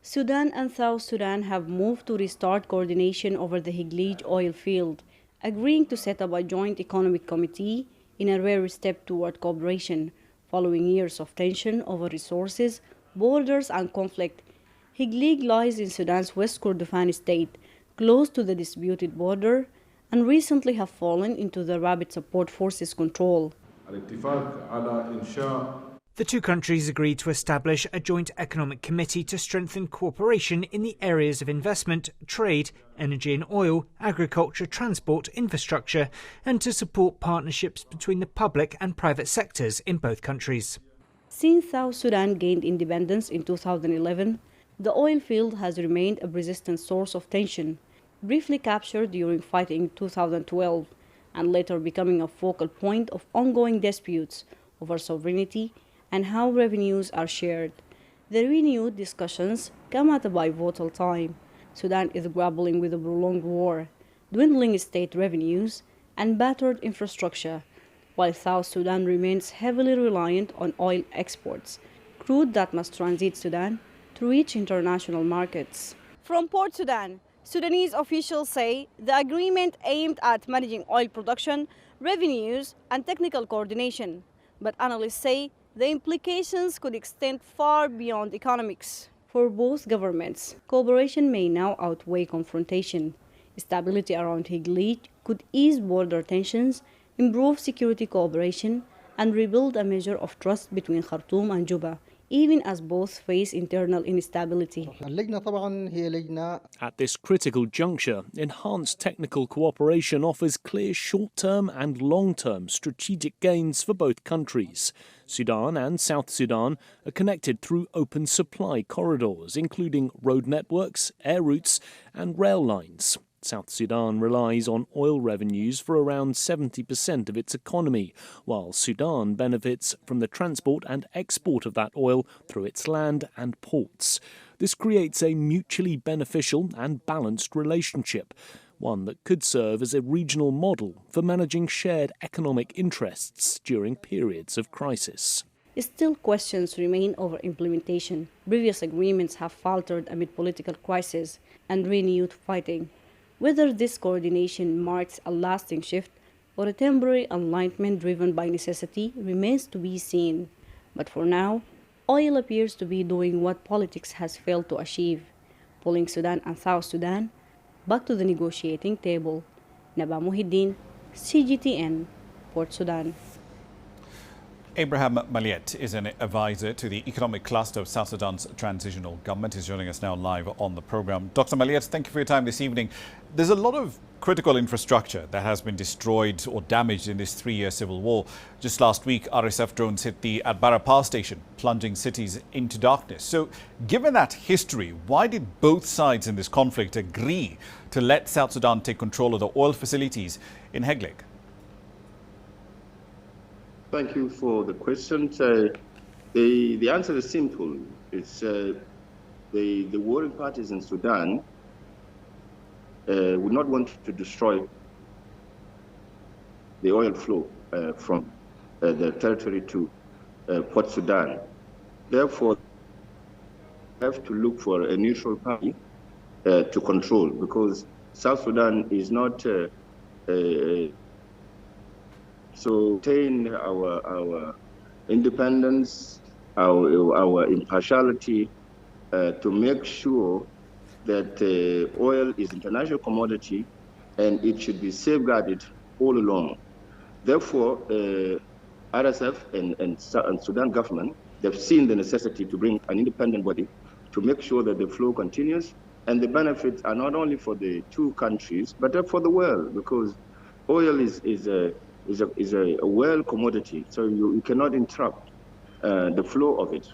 Sudan and South Sudan have moved to restart coordination over the Higleaj oil field, agreeing to set up a joint economic committee in a rare step toward cooperation following years of tension over resources, borders, and conflict. Higleaj lies in Sudan's West Kordofan state, close to the disputed border, and recently have fallen into the Rapid Support Forces control. The two countries agreed to establish a joint economic committee to strengthen cooperation in the areas of investment, trade, energy and oil, agriculture, transport, infrastructure, and to support partnerships between the public and private sectors in both countries. Since South Sudan gained independence in 2011, the oil field has remained a persistent source of tension, briefly captured during fighting in 2012, and later becoming a focal point of ongoing disputes over sovereignty and how revenues are shared. The renewed discussions come at a pivotal time. Sudan is grappling with a prolonged war, dwindling state revenues, and battered infrastructure, while South Sudan remains heavily reliant on oil exports, crude that must transit Sudan to reach international markets. From Port Sudan, Sudanese officials say the agreement aimed at managing oil production, revenues, and technical coordination, but analysts say the implications could extend far beyond economics. For both governments, cooperation may now outweigh confrontation. Stability around Higleaj could ease border tensions, improve security cooperation, and rebuild a measure of trust between Khartoum and Juba, even as both face internal instability. At this critical juncture, enhanced technical cooperation offers clear short-term and long-term strategic gains for both countries. Sudan and South Sudan are connected through open supply corridors, including road networks, air routes, and rail lines. South Sudan relies on oil revenues for around 70% of its economy, while Sudan benefits from the transport and export of that oil through its land and ports. This creates a mutually beneficial and balanced relationship, one that could serve as a regional model for managing shared economic interests during periods of crisis. Still, questions remain over implementation. Previous agreements have faltered amid political crisis and renewed fighting. Whether this coordination marks a lasting shift or a temporary alignment driven by necessity remains to be seen. But for now, oil appears to be doing what politics has failed to achieve, pulling Sudan and South Sudan back to the negotiating table. Naba Muhiddin, CGTN, Port Sudan. Abraham Maliet is an advisor to the economic cluster of South Sudan's transitional government. He's joining us now live on the program. Dr. Maliet, thank you for your time this evening. There's a lot of critical infrastructure that has been destroyed or damaged in this 3-year civil war. Just last week, RSF drones hit the Atbara power station, plunging cities into darkness. So given that history, why did both sides in this conflict agree to let South Sudan take control of the oil facilities in Higleaj? Thank you for the question. The answer is simple. It's the warring parties in Sudan would not want to destroy the oil flow from the territory to Port Sudan. Therefore, they have to look for a neutral party to control, because South Sudan is not so retain our independence, our impartiality, to make sure that oil is international commodity and it should be safeguarded all along. Therefore, RSF and Sudan government, they've seen the necessity to bring an independent body to make sure that the flow continues, and the benefits are not only for the two countries, but for the world, because oil is a world commodity, so you cannot interrupt the flow of it.